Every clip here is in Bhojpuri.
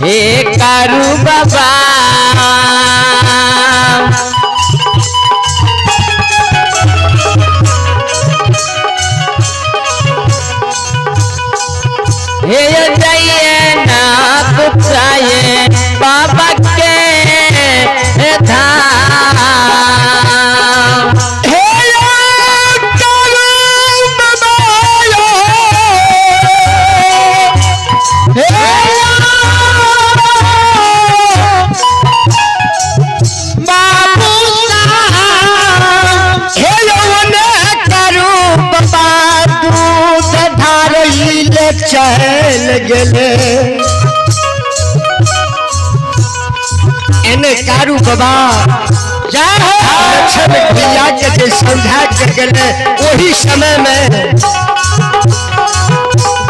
हे कारू बाबा हे जाइए ना पुकाए बाबा के धाम चल गले एने कारू बाबा लक्ष्मण भैया के जे समझा के गले वही समय में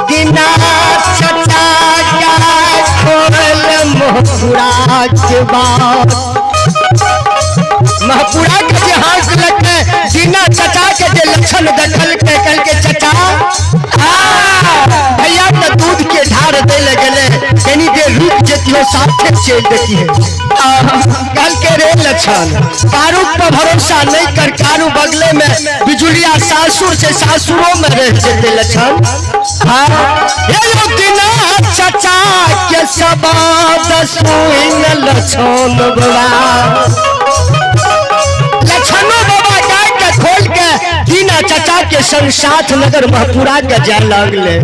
बिना चटा का खोल महपुरा के बाद महपुरा के जे हाथ लगे बिना चटा के जे लक्षण देखल के कल के चटा भैया तो दूध के ढार दे लगले कनी देर रुक जेती हो साथे चल देती है कल के रे लक्षण कारू पर भरोसा नहीं कर कारू बगले में बिजुलिया सासुर से सासुरों में रह जेते लक्षण ये दिना चचा के सबाद सुइन लक्षण बाबा लक्षणों बाबा गाय के खोल के बिना चचा के संग साथ नगर महपुरा के जा लगले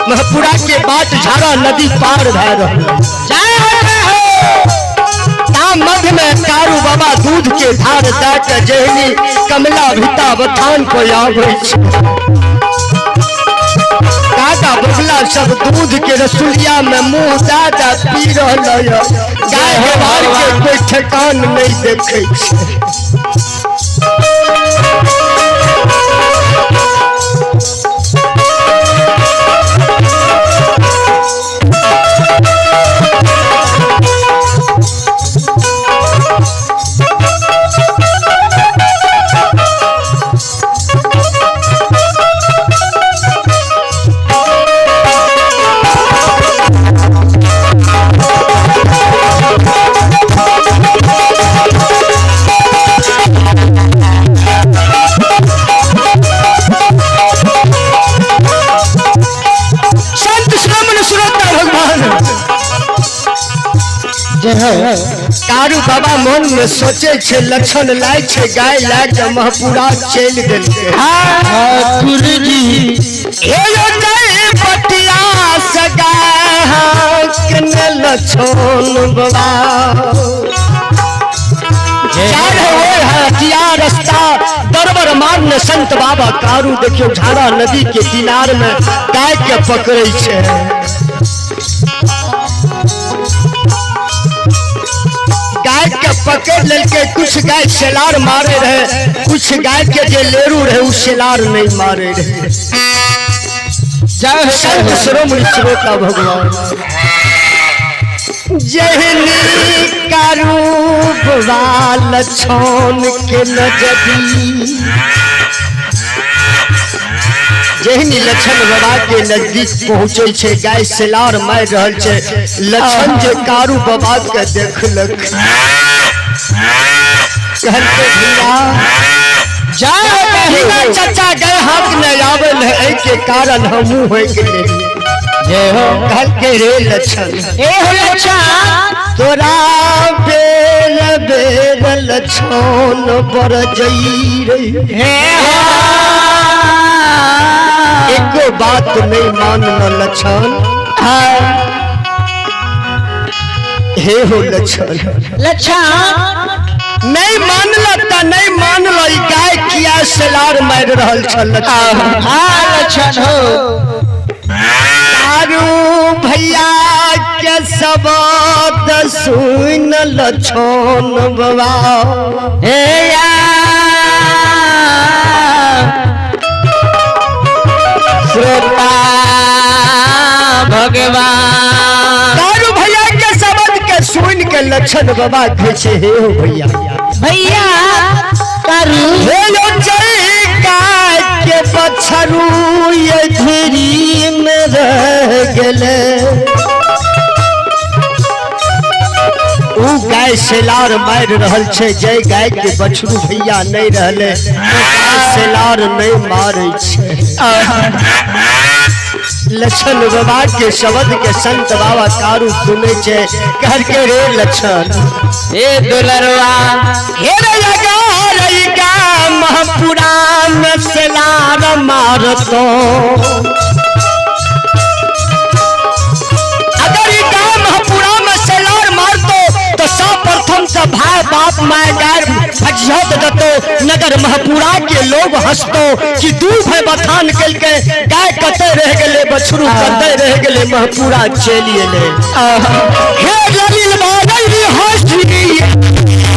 महपुरा के बाट झारा नदी पार भर मध्य में कारू बाबा दूध के धार दे जहनी कमला भिता बथान को आवे काका बबला सब दूध के रसुलिया में मुंह दादा पी रहा गाय हमार के कोई ठिकान नहीं देखे कारू बाबा मन में सोचे छे लक्षण लाय छे गाय लाग महपुरा चल गेल हां गुरुजी एयो जय पटिया सगा कन लक्षण बाबा चार होए हथिया रास्ता दरबार मान संत बाबा कारू देखियो झाड़ा नदी के किनार में गाय के पकड़े छे गाय के पकड़ लेके कुछ गाय शेलार मारे रहे कुछ गाय के जे लेरू रहे उ शेलार नहीं मारे रहे जय संत शिरोमणि श्रोता भगवान जहनी कारूप वाल छोन के नजदी जहनी लक्षण बाबा के नजदीक पहुंचे छे गाय सेलार मार रहल छे लक्षण जे कारू बाबा के देखलक कहते भैया जाओ चाचा गए हाथ न आवे है के कारण हमू होय के जय हो कहल के रे लक्षण ए हो लक्षण तोरा बेर बेर लक्षण बर जई रे हे हो एको बात नहीं मानल लक्षण हे हो लक्षण लक्षण नहीं मानल त नहीं मानल ई गाय किया सलार मार रहल छल लक्षण हो आरू भैया के शब्द सुन लक्षण बाबा हे श्रोता भगवान आरू भैया के शब्द के सुन के लक्षण बाबा कहै छै हे हो भैया भैया करू हे यो जय गाय के बछरू ये धीरी में रह गेले ऊ गाय सेलार मार रहल छै जय गाय के बछरू भैया नहीं रहले सेलार नहीं मारे छै लक्षण बाबा के शब्द के संत बाबा कारू सुने छे घर के रे लक्षण ए दुलरवा हे रे लगा महापुरा में सेलार मारतो अगर ई गाय महापुरा में सेलार मारतो तो सर्वप्रथम से भाई बाप माय गाय फजियत दतो नगर महापुरा के लोग हंसतो कि दू भाई बथान कल के गाय कते रह गेले बछरू कते रह गेले महापुरा चलिए ले हे जलील बागई हंसी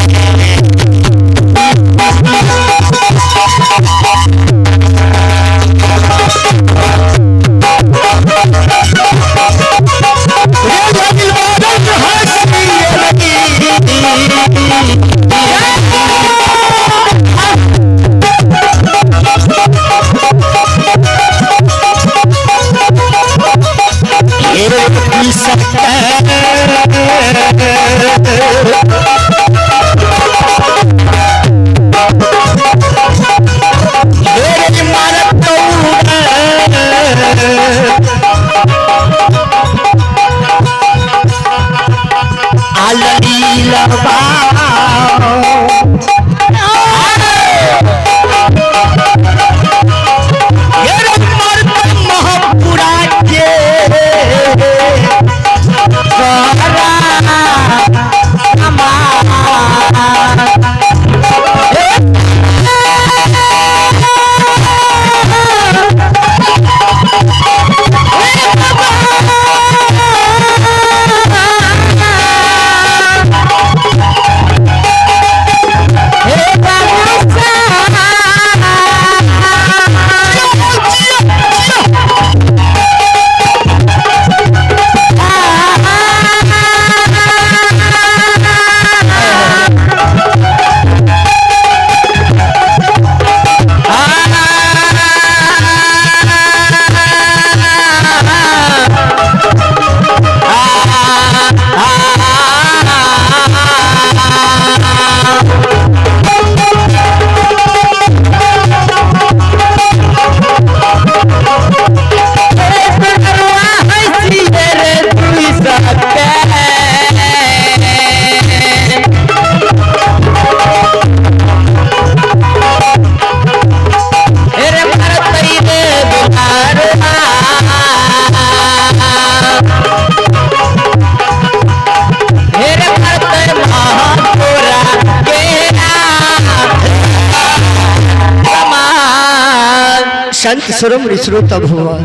संत सुरम श्रोत भगवान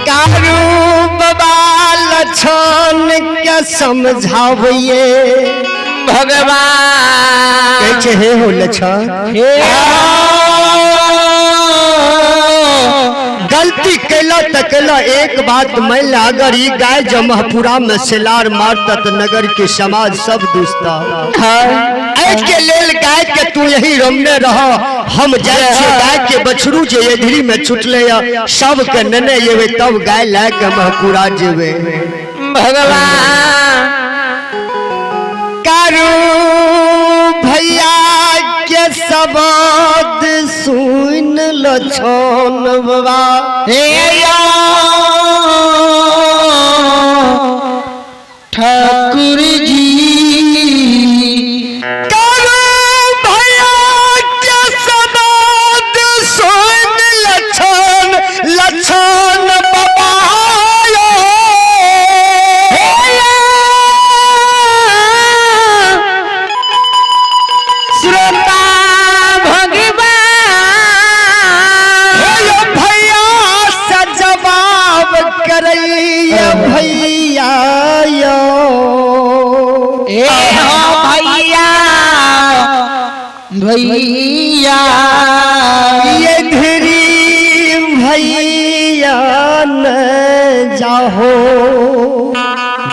कारू बाबा लक्षण के समझाविए भगवान कैसे हे हो लक्षण गलती कैला त कैला एक बात मैं अगर ई गाय जमहपुरा में सेलार मारता तो नगर के समाज सब दुस्ता आज के लेल गाय के तू यही रमने रह हम जाए गाय के बछरू जे एधरी में छुटले सब के नने येवे तब गाय ला के महपुरा जेवे भगवान कारू भैया के शब्द सुन लछन बाबा हे ठाकुर जी लछन बाबा श्रोता भगवान भैया से जवाब करैया भैया यो भैया भैया ये धीरी भैया न जाहो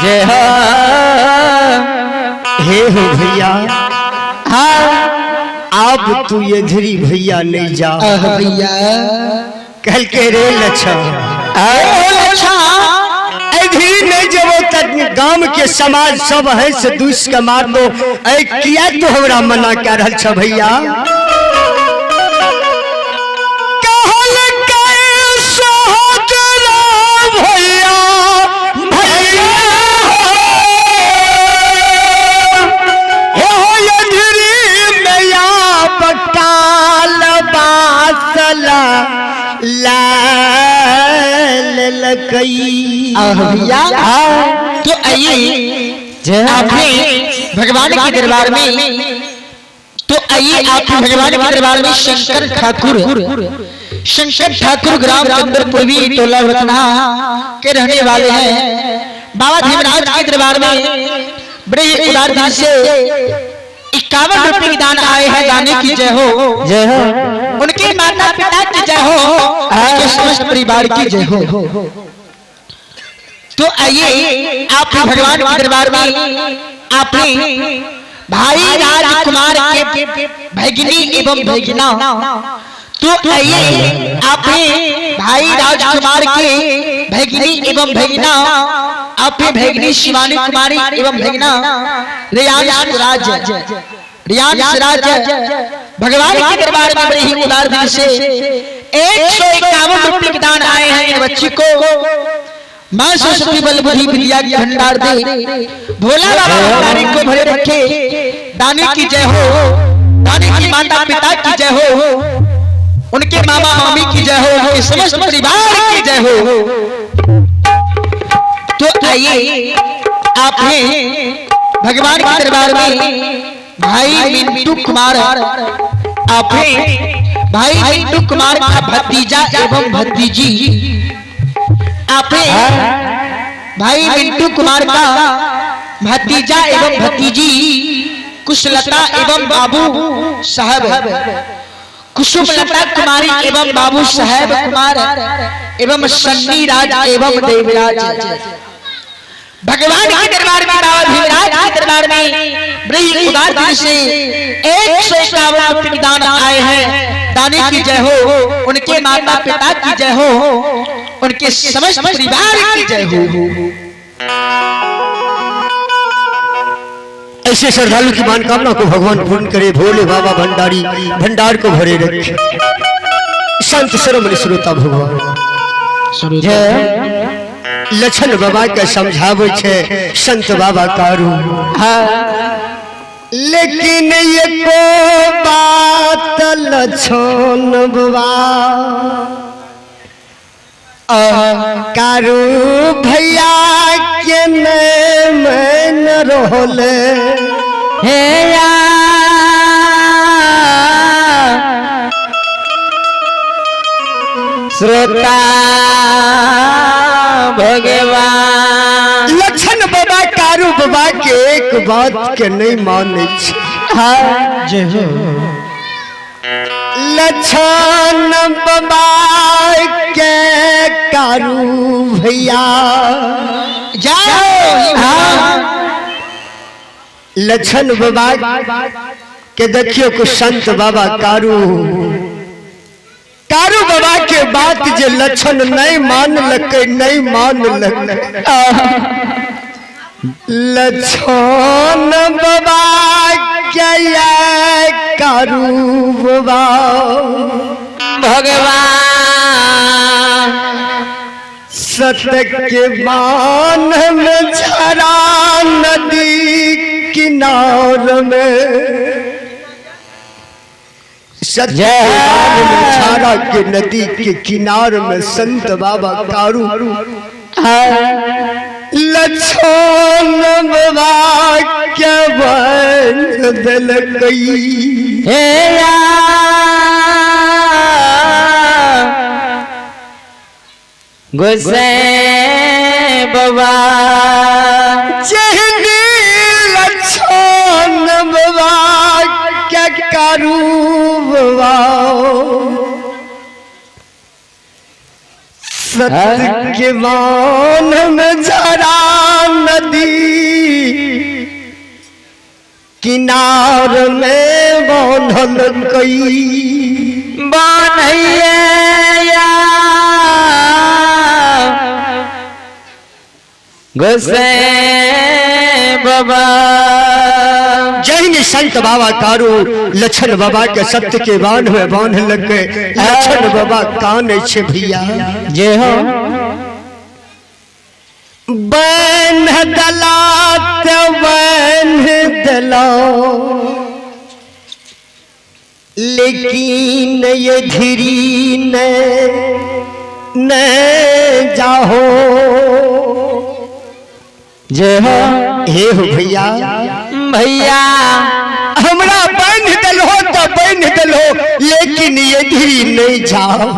जय हो हे हो भैया हाँ अब तू ये धीरी भैया नहीं जा भैया कल के रे लच्छा धीरे नहीं जब तक गांव के समाज सब है से दुष्ट के मार दो किया तो हमरा मना कर रहा छ भैया भैया तो आइए आपने भगवान के दरबार में तो आइए आप भगवान के दरबार में शंकर ठाकुर ग्राम चंद्रपुरवी टोला रत्ना के रहने वाले हैं। बाबा धीमराज के दरबार में बड़े उदार दिल से 51 रुपए की दान आए हैं। गाने की जय हो उनके माता पिता की जय हो उनके समस्त परिवार की जय हो। तो आइए आप भगवान के दरबार में आपने भाई राजकुमार के भगिनी एवं भगिना तो आइए आपने भाई राजकुमार के भगिनी एवं भगिना आपने भगिनी शिवानी कुमारी एवं भगिना रियाज राज भगवान के दरबार में बड़े ही उदार दिल से 151 रुपए के दान आए हैं। बच्ची को मां सरस्वती बल बुद्धि विद्या की भंडार दे, भोला बाबा भंडारी को भरे रखे। दानी की जय हो, दानी की माता पिता की जय हो, उनके मामा मामी की जय हो, उनके समस्त परिवार की जय हो। तो आइए आपने भगवान के दरबार में भाई मिंटू कुमार आपने भाई मिंटू कुमार का भतीजा एवं भतीजी आपने भाई मिंटू कुमार का भतीजा एवं भतीजी कुशलता एवं बाबू साहब कुसुमलता कुमारी एवं बाबू साहब कुमार एवं सन्नी राज एवं देवराज भगवान के दरबार में बाबा भीमराज के दरबार में बड़ी उदार दिल से 151 रुपए दान आए हैं। दानी की जय हो, उनके माता पिता की जय हो, उनके समस्त परिवार की जय हो। ऐसे श्रद्धालु की मनोकामना को भगवान पूर्ण करे। भोले बाबा भंडारी भंडार को भरे रखे। संत सरमणि श्रोता भगवान लक्षण बाबा के समझावे छे संत बाबा कारू। लेकिन ये को बात लक्षण बाबा कारू भैया के मन रोले हे श्रोता भगवान लक्षण बाबा कारू बाबा के एक बात के नहीं माने लक्षण बाबा के कारू भैया जाओ लक्षण बाबा के देखियो कुछ संत बाबा कारू बाबा के बात जे लक्षण नहीं मान लग लक्षण बाबा के कारू बाबा भगवान सत्य बान में झरा नदी किनार में सत्य छारा के नदी के किनार में संत बाबा कारू लछन बाबा के बदल गई हे गुस्से बाबा चहनी लछन बाबा क्या कारू बाबा सत्य के मान में झरा नदी किनार में बांधल गई बान्हैया गुस्से बाबा जैन संत बाबा कारू लछन बाबा के सत्य के बांध में बांध लग गए लछन बाबा कान छे भैया जे हो बन दला ते बन दला लेकिन ये धीरी न जाहो जे हो हे हो भैया भैया हमरा बांध दलो तो बांध दलो लेकिन ये धीरी नहीं जाओ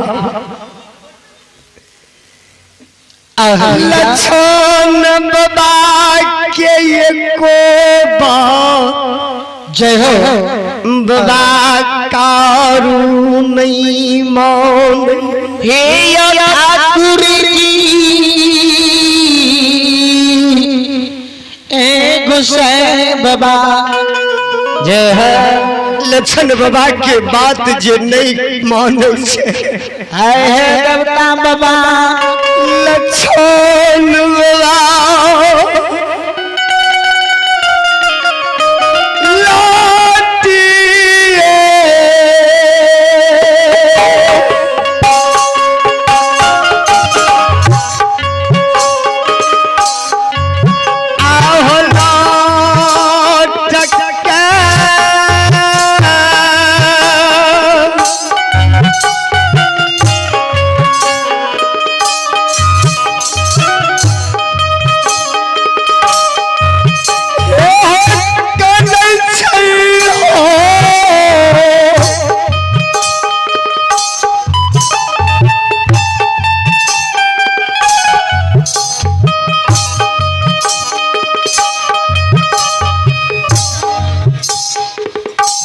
लछन बाबा के ये को जय हो बाबा कारू नहीं मान हे ठाकुर गुस्से बाबा जय हो लछन बाबा के बात जे नहीं मानो छे है देवता बाबा लछन बाबा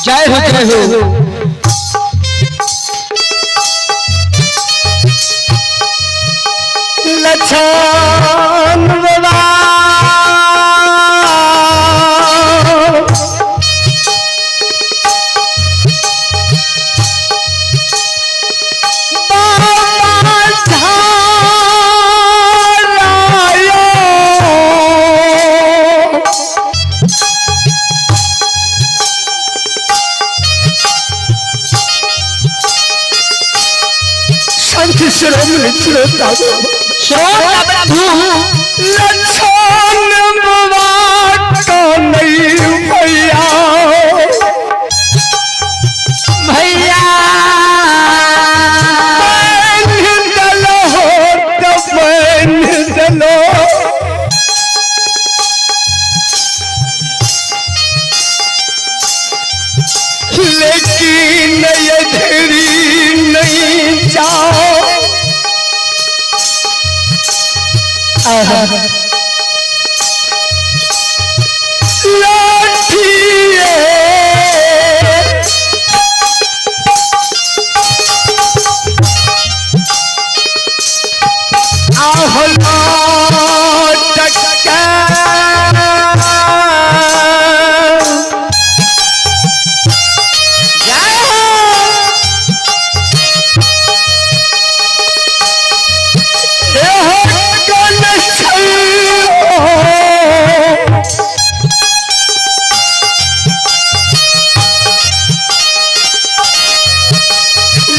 जय हो जय हो लछन बाबा लछन बाबा का नहीं भैया भैया दलो तो दलो लेकिन ये धीरी नहीं जाओ लाठिए आहला टक्का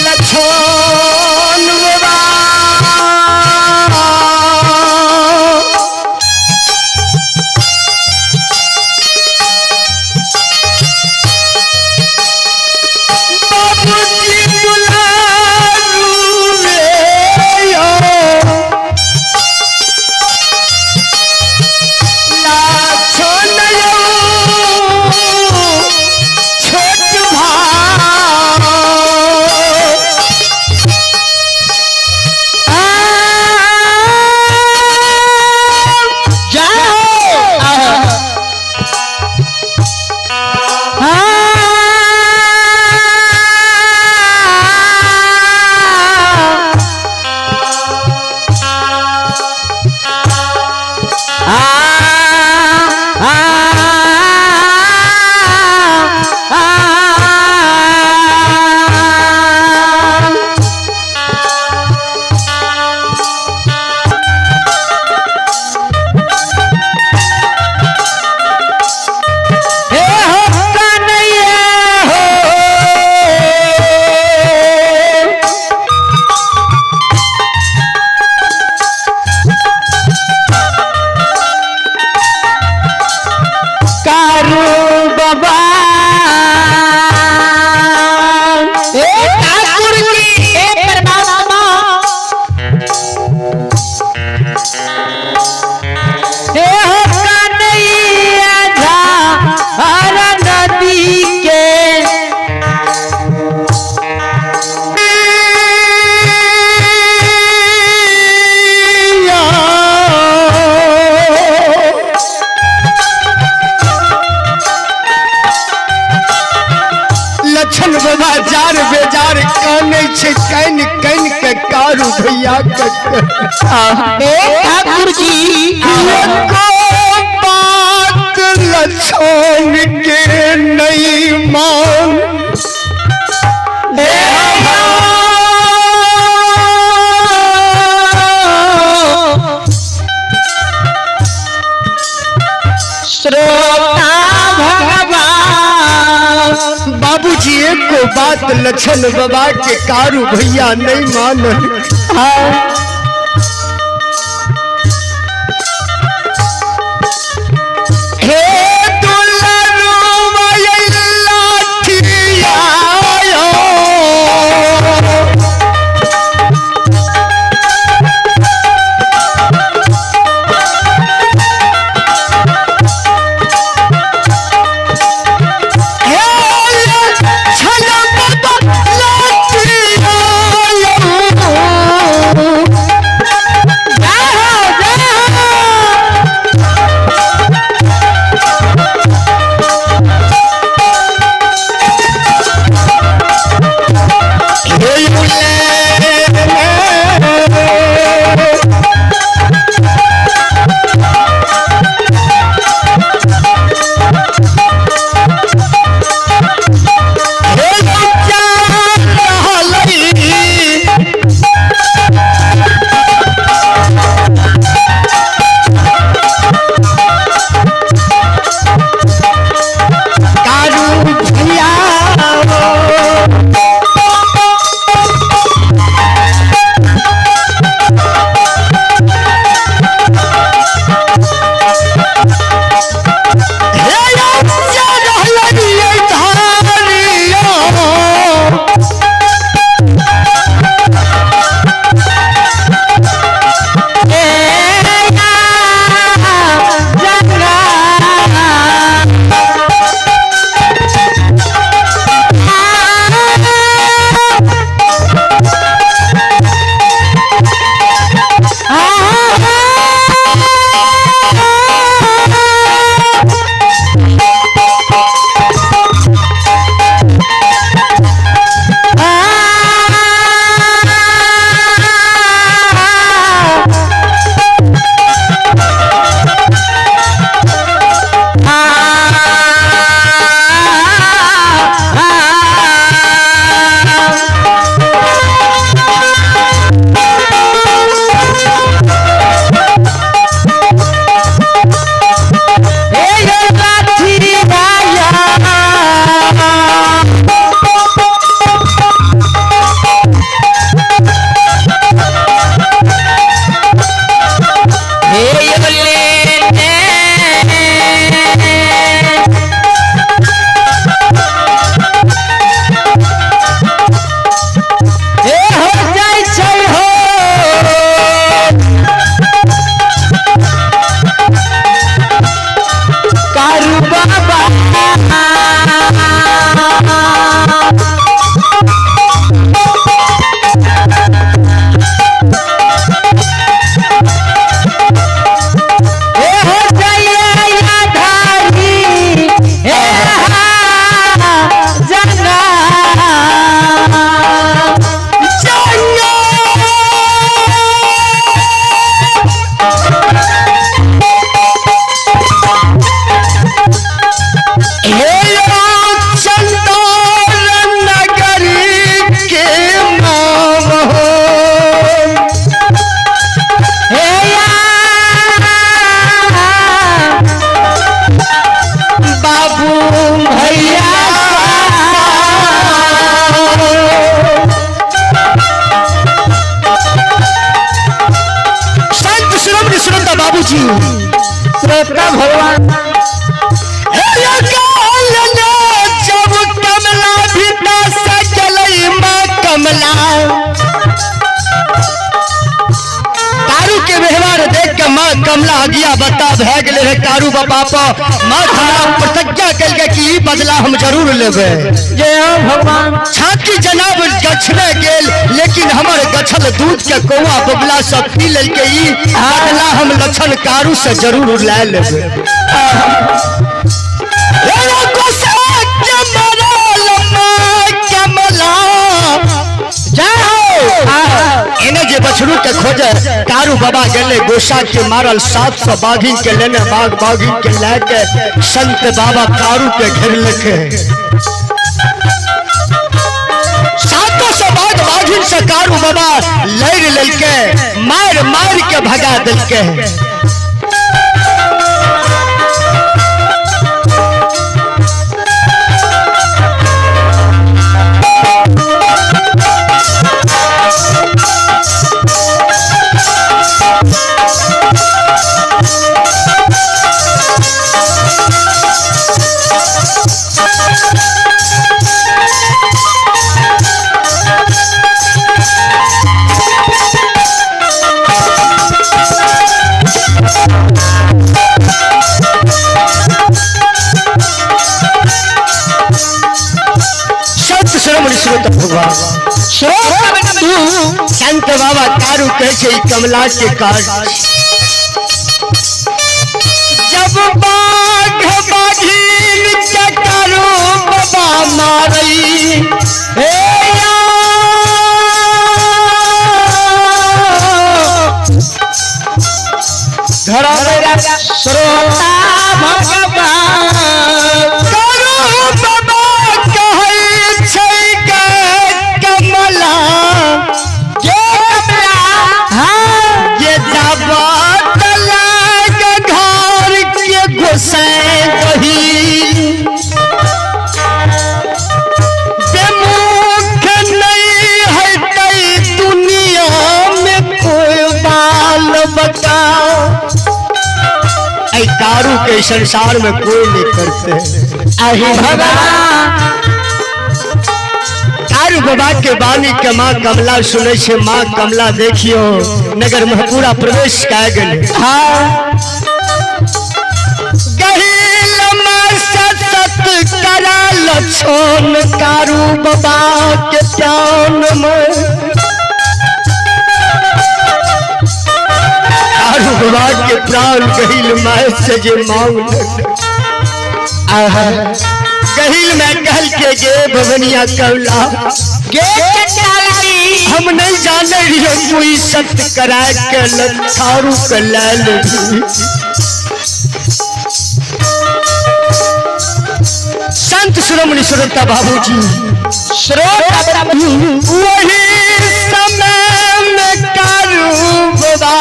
लछन कारू भैया ठाकुर जी बात लछन के नहीं मान श्रोता भगवान बाबूजी एक को बात लक्षण बाबा के कारू भैया नहीं मान हे दुल्हनो लाठिया श्रोता भगवान जब कमला भी सजलई माँ कमला कारू के व्यवहार देख के माँ कमला अगिया बता भै गए है कारू बापा माँ प्रतिज्ञा कल के कि बदला हम जरूर लेबे। जय हो भगवान। छाती जनाब गछने गेल लेकिन हमर गछल दूध के कौआ बबला सब पी लेल के ई बदला हम लक्षण कारू से जरूर ले लेबे। इन्हें जे बछरू के खोजे कारू बाबा गले गोसा के मारल 700 बाघिन के लेने बाघ बाघिन के लेके संत बाबा कारू के घेर लखे 700 बाघ बाघिन से कारू बाबा लड़ ललके मार मार के भगा दिलके संत बाबा कारू कैसे कमला के काज जब बाघ बाघीन के कारू बाबा मारई धरा श्रोता भगवान कारू के संसार में कोई नहीं करते कारू बाबा के बानी के माँ कमला सुने से माँ कमला देखियो नगर में पूरा प्रवेश कर गए करा लछन कारू बाबा के प्राण में बाबा के प्राण गहिल माय से जे मांग गहिल में कहल के गे भवनिया कौला गे हम नहीं जाने रहिए कोई सत्य करा के लखारू के लाल संत शिरोमणि श्रोता बाबूजी श्रोता वही समय में कारू बाबा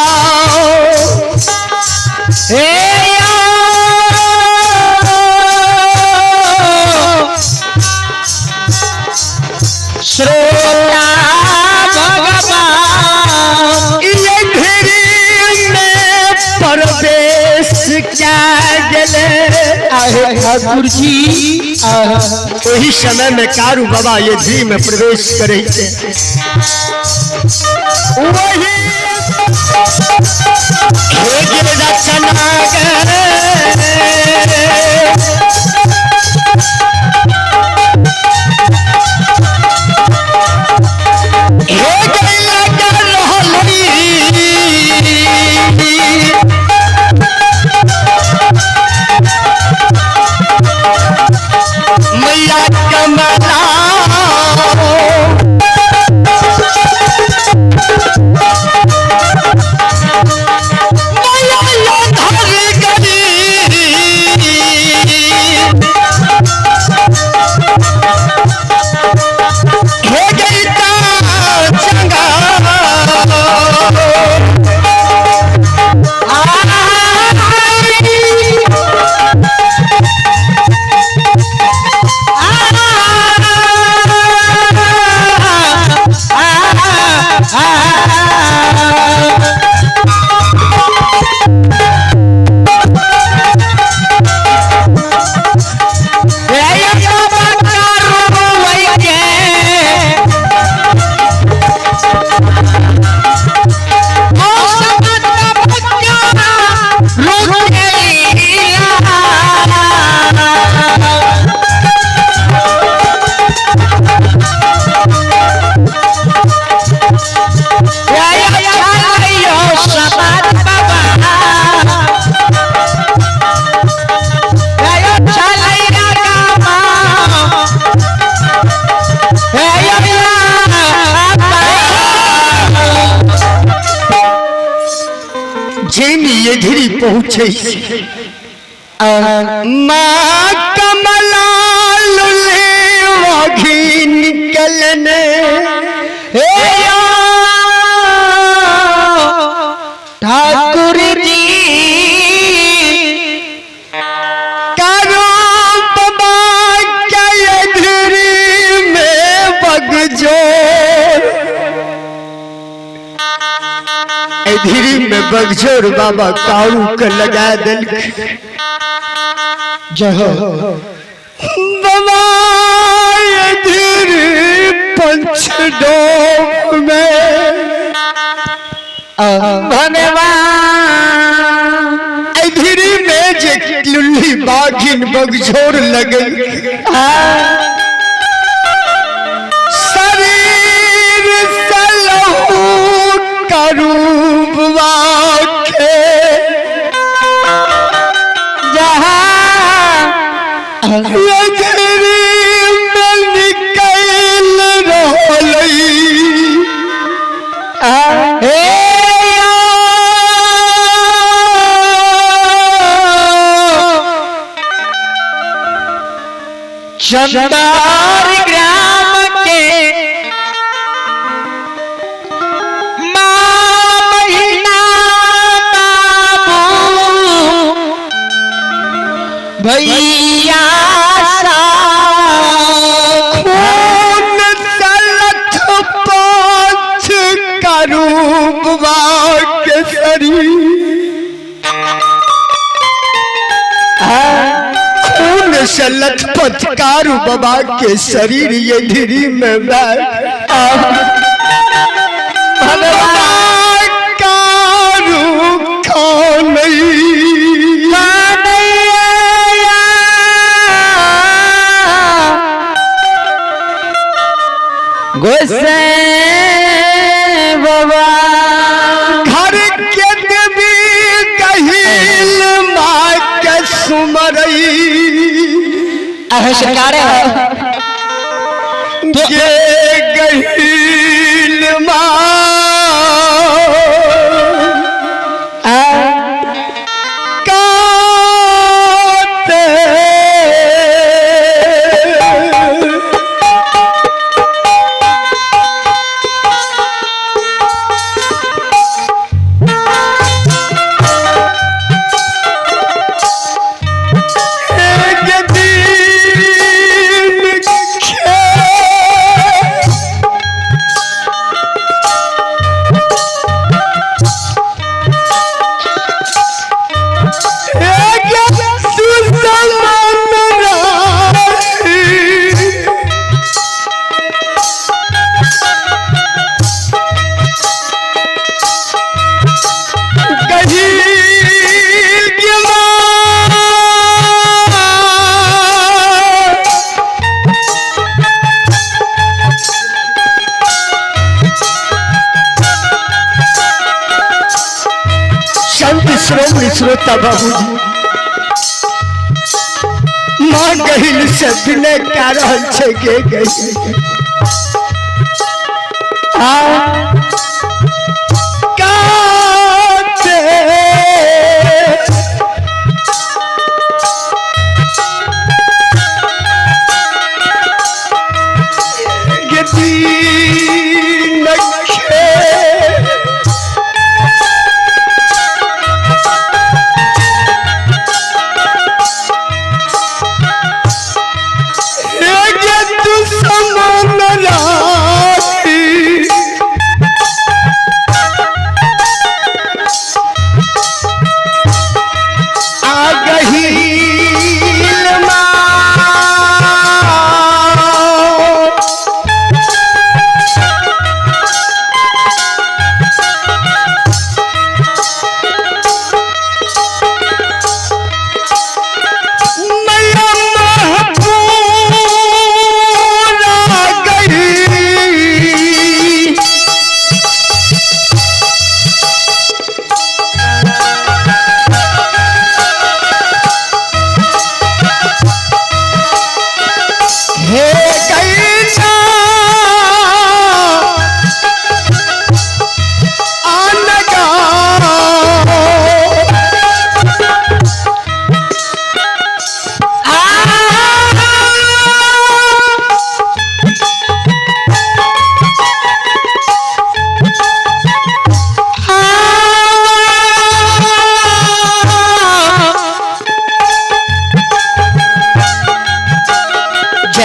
श्रोता भगवान ये घड़ी में प्रवेश क्या गले ठाकुर जी वही समय में कारू बाबा ये घड़ी में प्रवेश करे वही मैया कमला पहुँचे माँ कमला लुले निकलने ठाकुर जी करो बाबा क्या धीरे में बगजोर धीरे में बगजोर बाबा कारू के लगा दिल जहो बाबा धीरे पंचडोब में भगवान धीरे में जे लुल्ली बाघिन बगजोर लगे शरीर सलहू करूब वाखे जहाँ धीरे में निकल रोलई चंदार ग्राम के माँ महीना बाबू भैया खून तलत पाँच करूबवा के शरीर सलत पथकारू बाबा के शरीर ये धीरे में कारू गुस्से बाबा घर के देवी कहिल माँ के सुमरई शिकार ये गहील श्रोमणी श्रोता बाबूजी माँ गहिल से विनय क्या रहल छे गे गई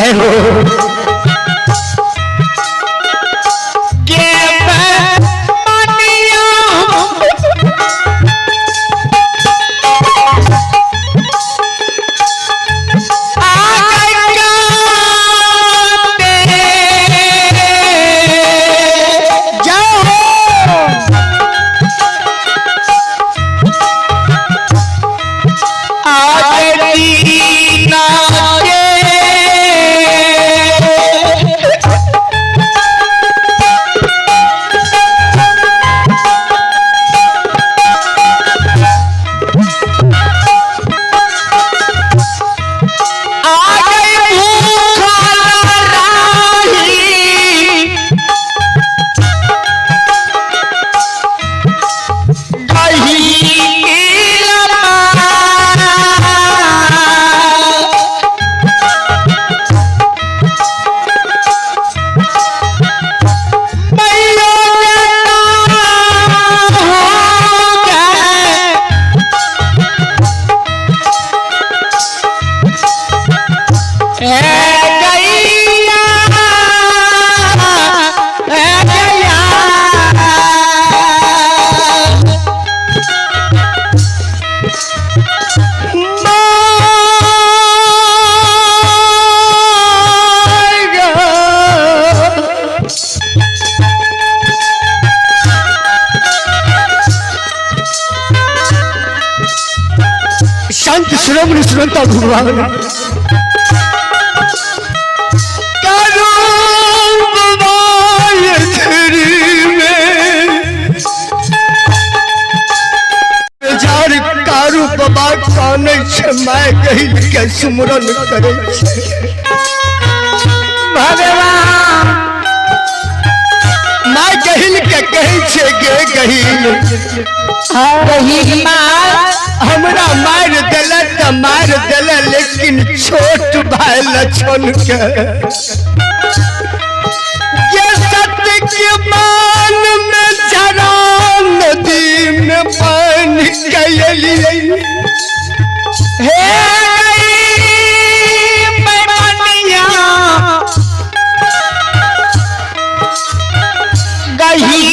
जय हो। शांत श्रवण सुनता भगवान कारू बाबा काने छे मैं कही के सुमरन करे भगवान मैं कहिल के कही छे गे गहिल रही माँ हमरा मार दिल त मार दिल लेकिन छोट भाई लछन के ये सत्य के मान में जरा नदी में पानी कैली हे मैमनिया गही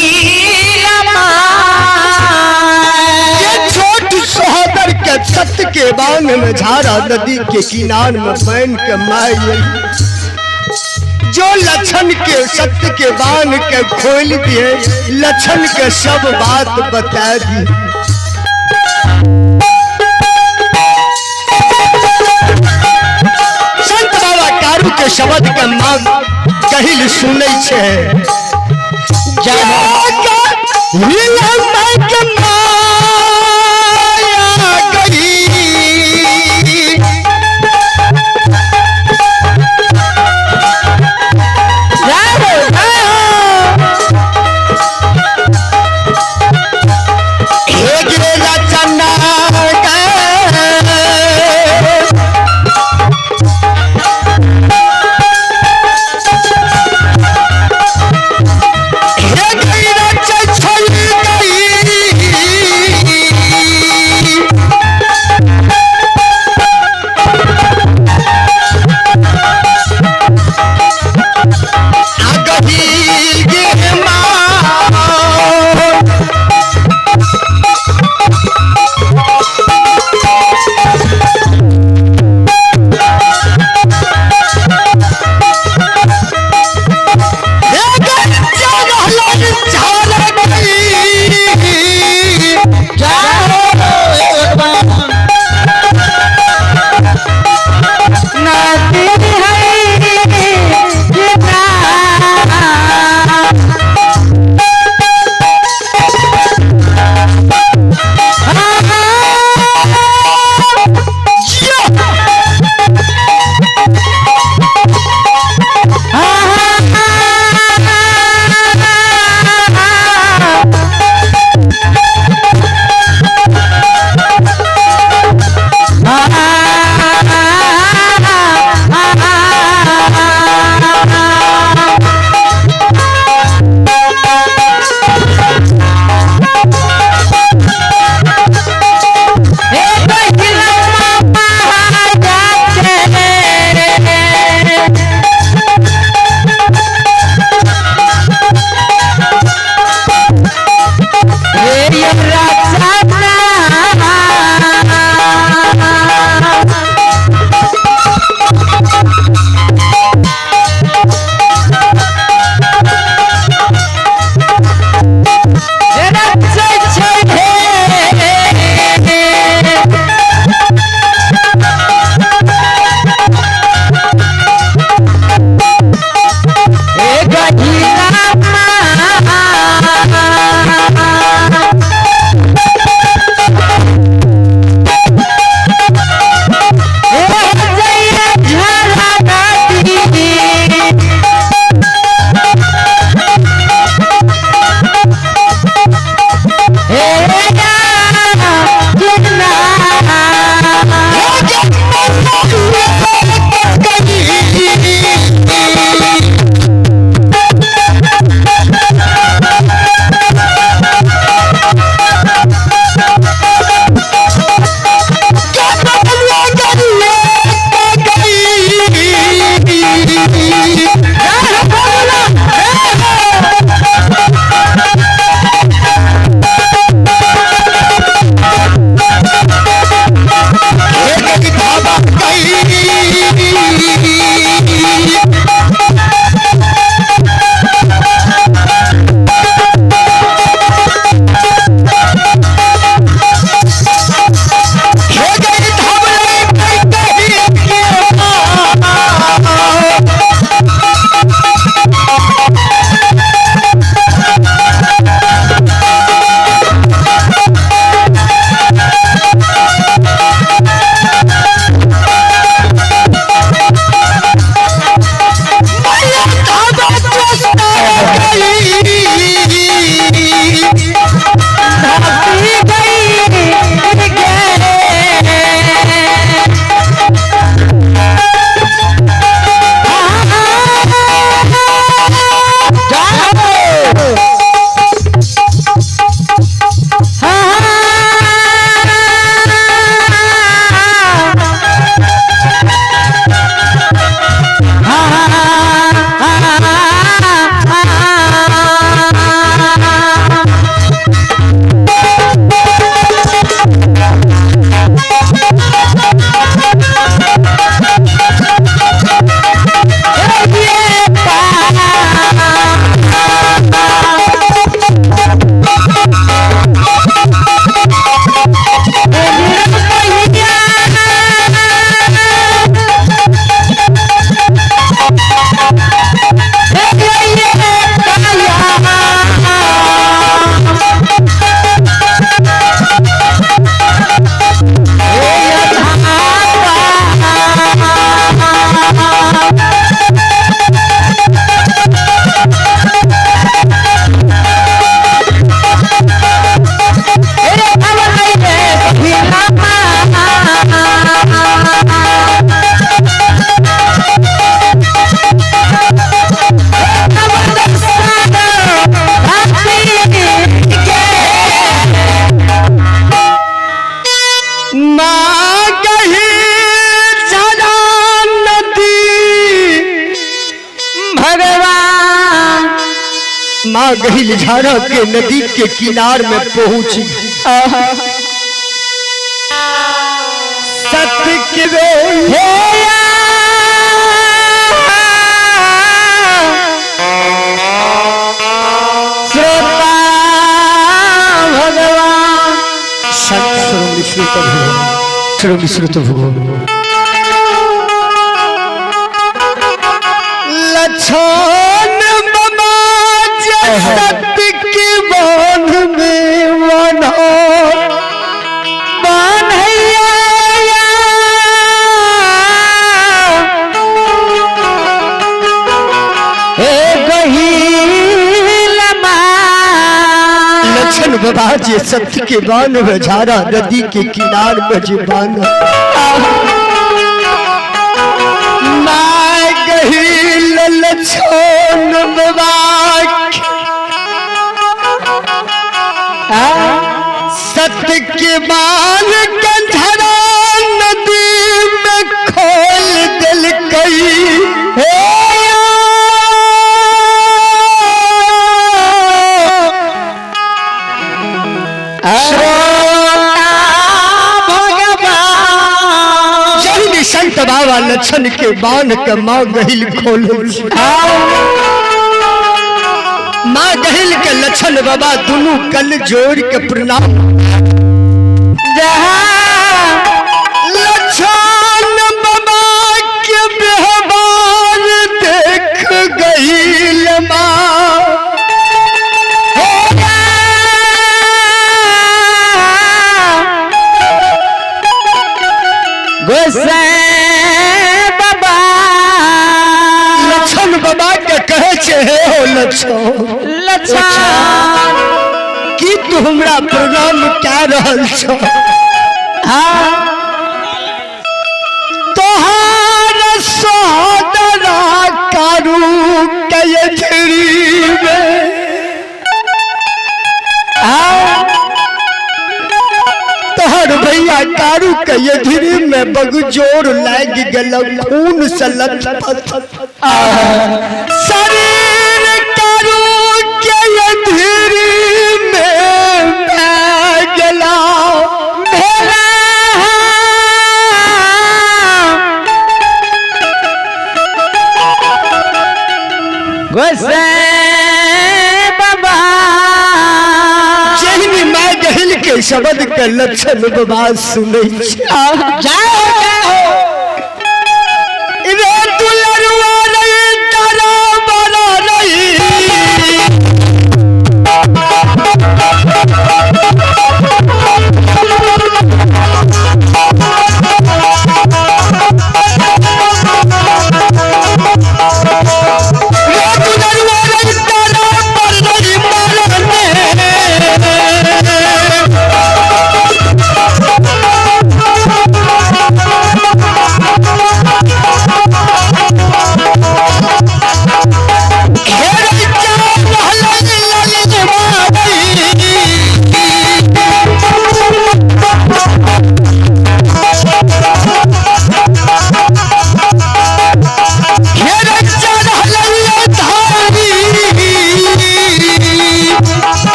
सत्य के बांध में झारा नदी के किनार में बैन के माई जो लक्षण के सत्य के बांध के खोल दिए लक्षण के सब बात बता दी संत बाबा कारू के शब्द के मांग कहिल सुनै छे माँ गहिल झाड़ा के नदी के किनार में पहुंची। सत्य के श्रोता भगवान संत श्रुत भगवान लछन बाबा सत्य की बांध में बना लछन बाबा जी सत्य के बांध में झाड़ा नदी के किनार में जी बांध लछन बाबा सत्य के बांध के झाड़ा नदी में खोल दिल कई संत बाबा लछन के बांध के माँ गहिल खोल माँ गहिल के लछन बाबा दोनों कल जोड़ के प्रणाम लछन बाबा के व्यवहार देख गहिल माँ बाबा लछन बाबा के कहे छे हो लछन की तू हमरा प्रणाम क्या रहल छो तोहार सोदरा कारू के झड़ी में तोहर भैया कारू के धीरे में बगजोर लाग गल खून से लथपथ शरीर कारू के धीरे में गला बाबा जहनी माँ गहिल के शब्द के लक्षण बाबा सुनै जाओ रे दुलरुआ रही तारा बड़ा रही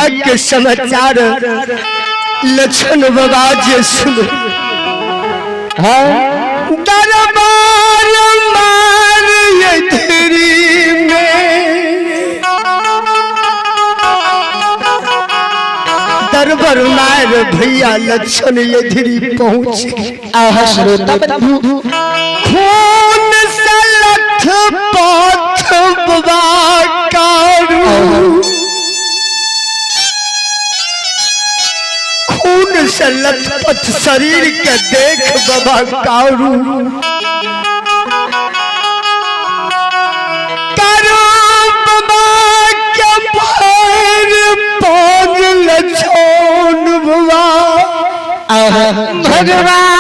भैया के समाचार लक्षण बाबा जी सुने। दरबार मार ये धीरी में, दरबार मार भैया लक्षण ये धीरी पहुंचे। आह श्रोता बंधु खून से लथपथ बाबा कारू, खून से लथपथ शरीर के देख बाबा कारू, कारू बाबा के पैर पाँच लछोन बाबा। भगवान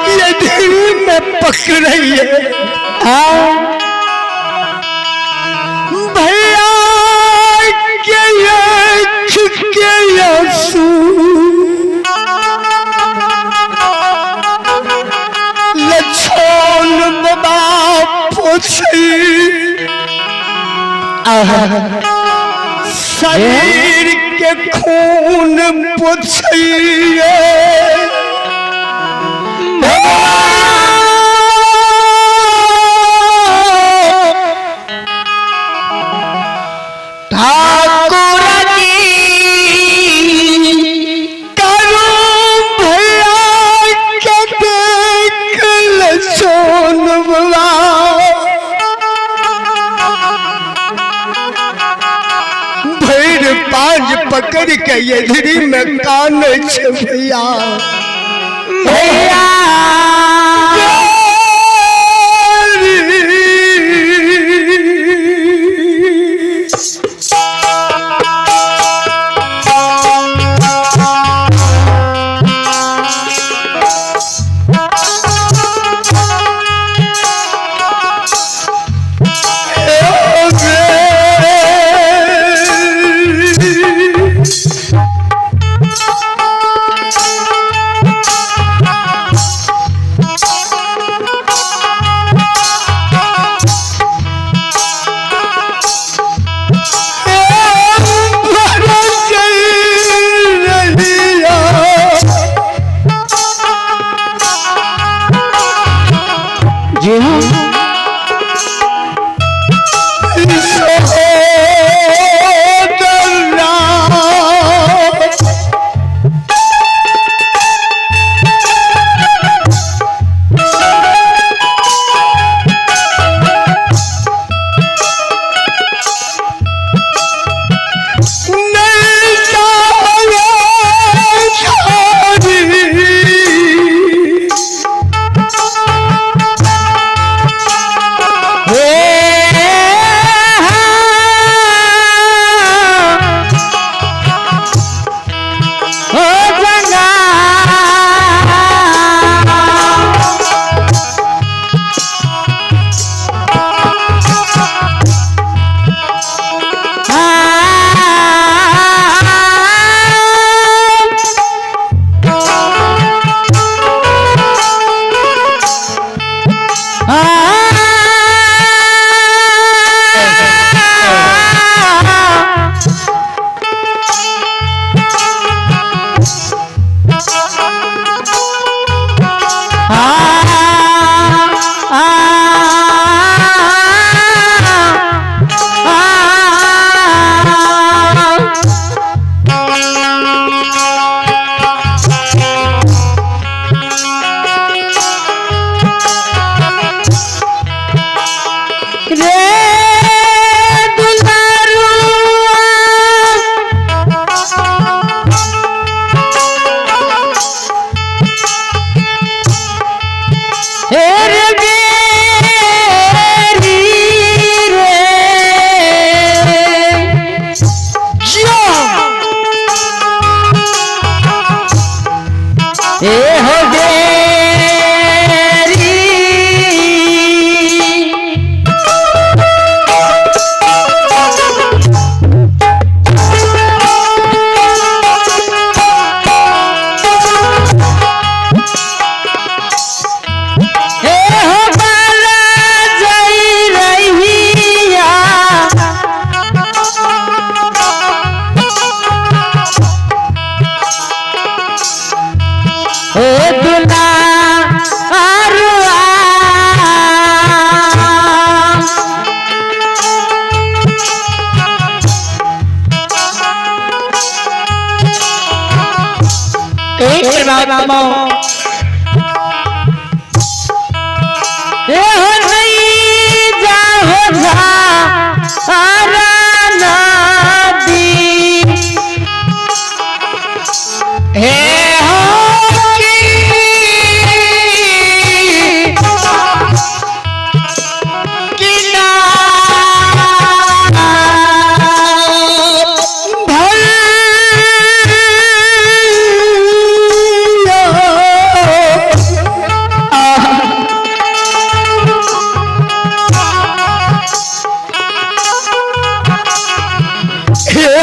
ये दिल में पकड़िए भैया के आंसू, लछोन बाबा पोछी शरीर के खून पोछिए। ठाकुर करो भैया के देख लछोन बाबा, भैर पांच पकड़ के यधरी में कान छे भैया। भैया एक परमात्मा ए हो नहीं जाओ आराना दी हे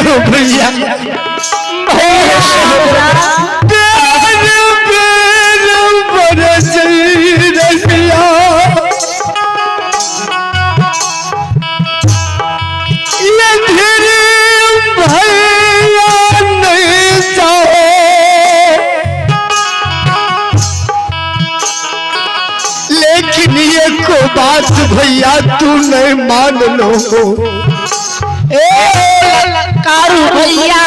हो भैया लेकिन ये को बात भैया तू नहीं मान लो कारू भैया